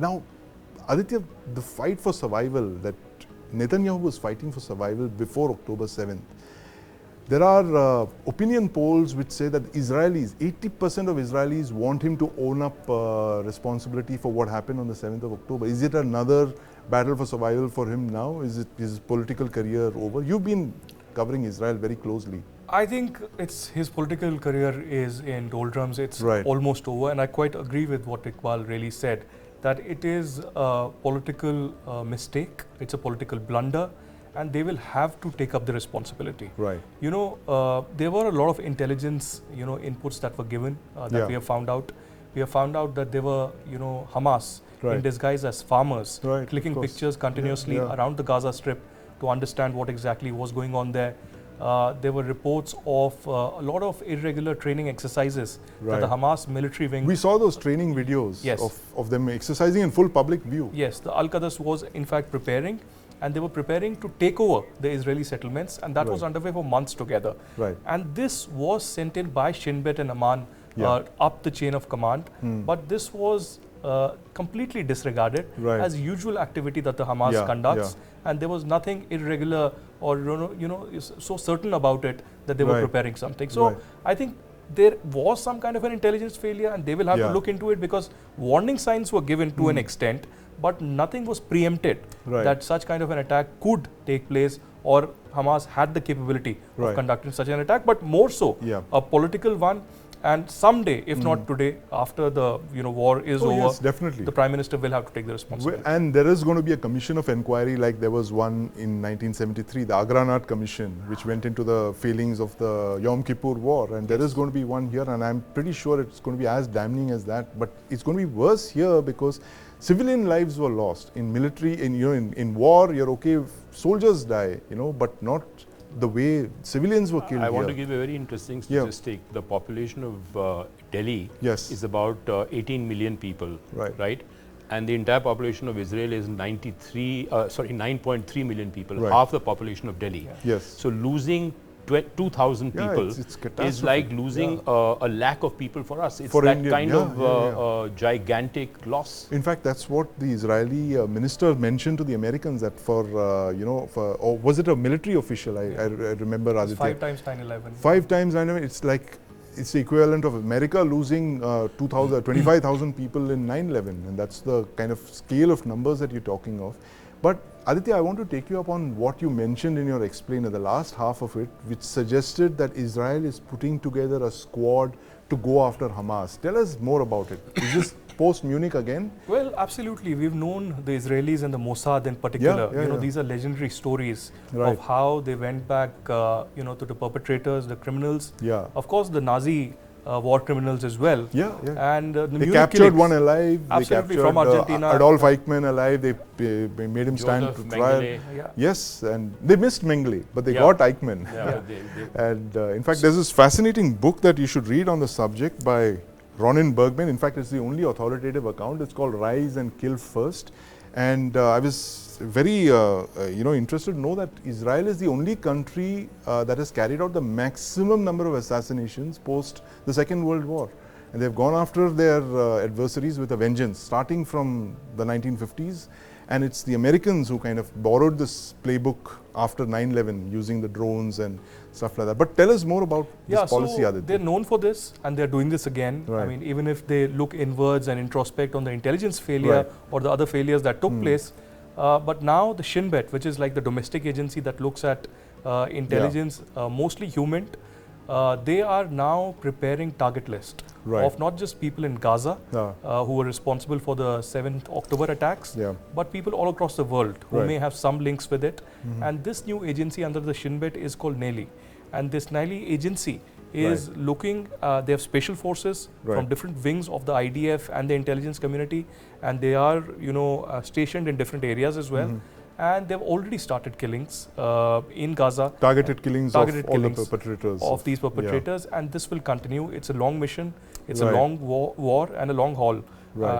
Now, Aditya, the fight for survival that Netanyahu was fighting for survival before October 7th. There are opinion polls which say that Israelis, 80% of Israelis want him to own up responsibility for what happened on the 7th of October. Is it another battle for survival for him now? Is his political career over? You've been covering Israel very closely. I think his political career is in doldrums. It's almost over, and I quite agree with what Iqbal really said, that it is a political mistake, it's a political blunder, and they will have to take up the responsibility. Right. You know, there were a lot of intelligence, inputs that were given that we have found out. We have found out that there were, Hamas in disguise as farmers, clicking pictures continuously around the Gaza Strip to understand what exactly was going on there. There were reports of a lot of irregular training exercises that the Hamas military wing... We saw those training videos of them exercising in full public view. Yes, the Al-Quds was in fact preparing, and they were preparing to take over the Israeli settlements, and that was underway for months together. And this was sent in by Shin Bet and Amman up the chain of command, but this was completely disregarded as usual activity that the Hamas conducts, and there was nothing irregular or so certain about it that they were preparing something. So I think there was some kind of an intelligence failure, and they will have to look into it, because warning signs were given to an extent, but nothing was preempted that such kind of an attack could take place, or Hamas had the capability of conducting such an attack, but more so a political one. And someday, if not today, after the war is over, yes, definitely, the Prime Minister will have to take the responsibility. And there is going to be a commission of inquiry, like there was one in 1973, the Agranat Commission, which went into the failings of the Yom Kippur War, and there is going to be one here, and I'm pretty sure it's going to be as damning as that, but it's going to be worse here because civilian lives were lost. In military, in war, you're okay if soldiers die, but not the way civilians were killed. I want to give a very interesting statistic. The population of Delhi is about 18 million people, right? And the entire population of Israel is 9.3 million people, half the population of Delhi. So losing 2,000 people is like losing a lakh of people for us. It's that kind of gigantic loss. In fact, that's what the Israeli minister mentioned to the Americans, that or was it a military official? I remember, Aditya. 5 times 9/11. 5 times 9/11. It's like, it's the equivalent of America losing 25,000 people in 9/11, and that's the kind of scale of numbers that you're talking of. But Aditya, I want to take you up on what you mentioned in your explainer, the last half of it, which suggested that Israel is putting together a squad to go after Hamas. Tell us more about it. Is this post-Munich again? Well, absolutely. We've known the Israelis and the Mossad in particular. These are legendary stories of how they went back, to the perpetrators, the criminals. Of course, the Nazi war criminals as well. And they captured one alive. Absolutely, they captured from Argentina. Adolf Eichmann alive. They made him stand to trial. Yes, and they missed Mengele, but they got Eichmann. And in fact, there's this fascinating book that you should read on the subject by Ronen Bergman. In fact, it's the only authoritative account. It's called Rise and Kill First. And I was very interested to know that Israel is the only country that has carried out the maximum number of assassinations post the Second World War. And they've gone after their adversaries with a vengeance, starting from the 1950s. And it's the Americans who kind of borrowed this playbook after 9/11, using the drones and stuff like that. But tell us more about this policy, Aditya. They're known for this, and they're doing this again. I mean, even if they look inwards and introspect on the intelligence failure or the other failures that took place, but now the Shin Bet, which is like the domestic agency that looks at intelligence, mostly human, they are now preparing target list of not just people in Gaza who were responsible for the 7th October attacks, but people all across the world who may have some links with it. And this new agency under the Shin Bet is called NELI. And this NELI agency is looking, they have special forces from different wings of the IDF and the intelligence community, and they are stationed in different areas as well. And they've already started killings in Gaza. Targeted killings of all the perpetrators. Of these perpetrators, and this will continue. It's a long mission, it's a long war and a long haul.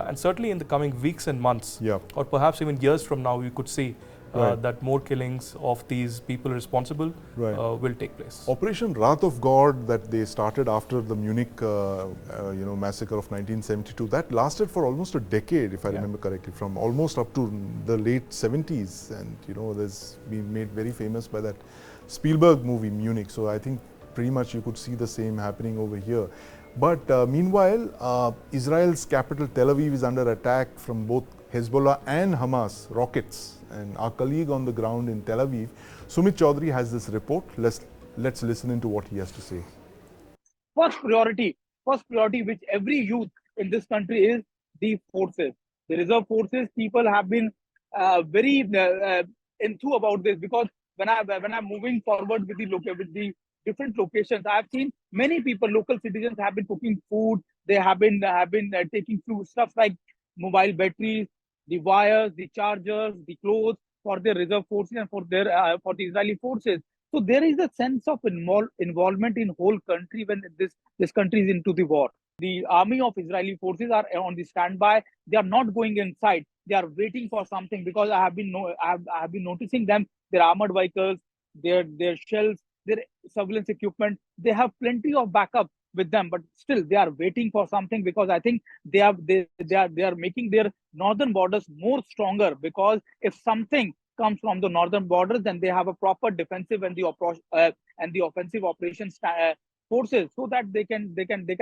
And certainly in the coming weeks and months, or perhaps even years from now, we could see that more killings of these people responsible will take place. Operation Wrath of God that they started after the Munich massacre of 1972, that lasted for almost a decade, if I remember correctly, from almost up to the late 70s. And there's been made very famous by that Spielberg movie Munich. So I think pretty much you could see the same happening over here. But meanwhile, Israel's capital Tel Aviv is under attack from both Hezbollah and Hamas rockets. And our colleague on the ground in Tel Aviv, Sumit Chaudhary, has this report. Let's listen into what he has to say. First priority which every youth in this country is the forces. The reserve forces, people have been very enthused about this, because when I'm moving forward with the different locations, I've seen many people, local citizens, have been cooking food. They have been taking through stuff like mobile batteries, the wires, the chargers, the clothes for their reserve forces and for the Israeli forces. So there is a sense of involvement in whole country when this country is into the war. The army of Israeli forces are on the standby. They are not going inside. They are waiting for something, because I have been noticing them. Their armored vehicles, their shells, their surveillance equipment. They have plenty of backup with them, but still they are waiting for something, because I think they are making their northern borders more stronger, because if something comes from the northern borders, then they have a proper defensive and the offensive operations forces, so that they can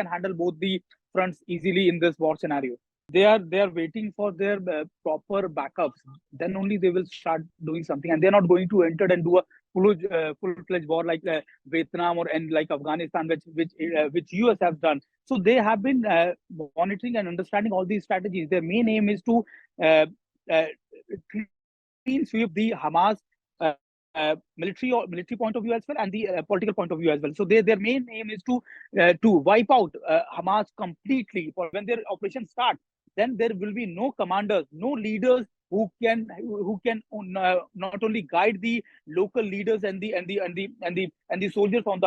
handle both the fronts easily in this war scenario. They are waiting for their proper backups. Then only they will start doing something, and they're not going to enter and do a full-fledged war like Vietnam and like Afghanistan, which US has done. So they have been monitoring and understanding all these strategies. Their main aim is to clean sweep the Hamas military point of view as well, and the political point of view as well. So their main aim is to wipe out Hamas completely. For when their operation starts, then there will be no commanders, no leaders who can not only guide the local leaders and the soldiers on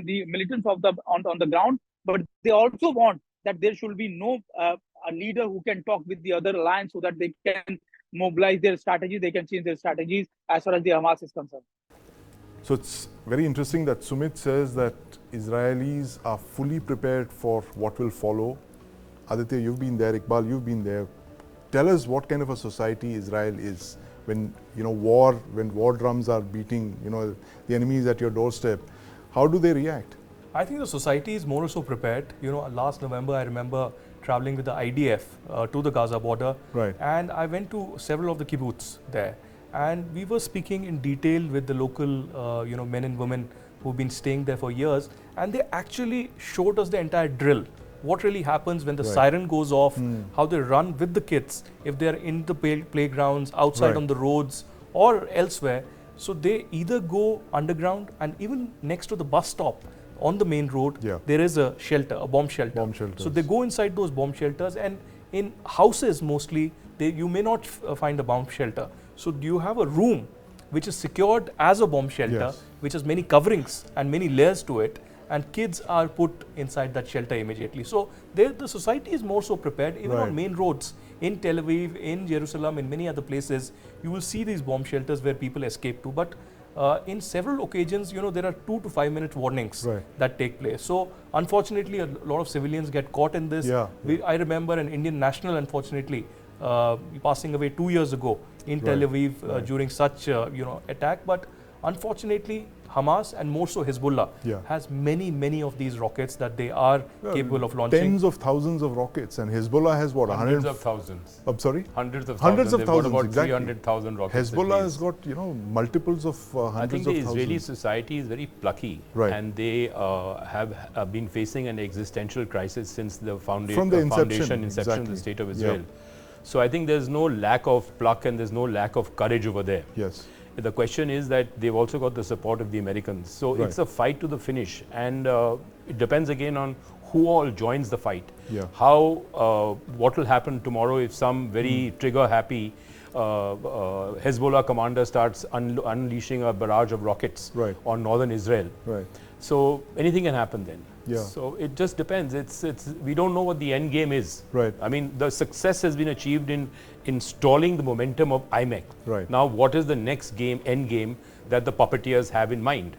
the militants on the ground, but they also want that there should be no a leader who can talk with the other alliance, so that they can mobilize their strategy, they can change their strategies as far as the Hamas is concerned. So it's very interesting that Sumit says that Israelis are fully prepared for what will follow. Aditya, you've been there. Iqbal, you've been there. Tell us what kind of a society Israel is when war drums are beating, the enemy is at your doorstep. How do they react? I think the society is more so prepared. Last November, I remember traveling with the IDF to the Gaza border. Right. And I went to several of the kibbutz there. And we were speaking in detail with the local, men and women who've been staying there for years. And they actually showed us the entire drill. What really happens when the siren goes off, how they run with the kids, if they're in the playgrounds, outside on the roads or elsewhere. So they either go underground, and even next to the bus stop, on the main road, there is a shelter, a bomb shelter. So they go inside those bomb shelters, and in houses mostly, you may not find a bomb shelter. So you have a room which is secured as a bomb shelter, which has many coverings and many layers to it, and kids are put inside that shelter immediately. So the society is more so prepared. Even on main roads, in Tel Aviv, in Jerusalem, in many other places, you will see these bomb shelters where people escape to. But in several occasions, there are 2 to 5 minute warnings that take place. So unfortunately, a lot of civilians get caught in this. I remember an Indian national, unfortunately, passing away 2 years ago in Tel Aviv during such attack. But unfortunately, Hamas and more so Hezbollah has many of these rockets that they are capable of launching. Tens of thousands of rockets, and Hezbollah has what? Hundreds of thousands. I'm sorry? Hundreds of thousands. They've got about exactly. 300,000 rockets. Hezbollah has got multiples of hundreds of thousands. I think the Israeli society is very plucky, and they have been facing an existential crisis since the inception of the State of Israel. So I think there's no lack of pluck and there's no lack of courage over there. Yes. The question is that they've also got the support of the Americans. So it's a fight to the finish, and it depends again on who all joins the fight. What will happen tomorrow if some very trigger-happy Hezbollah commander starts unleashing a barrage of rockets on northern Israel. So anything can happen then. So it just depends. We don't know what the end game is. Right. I mean, the success has been achieved in installing the momentum of IMEEC. Right. Now, what is the next end game that the puppeteers have in mind?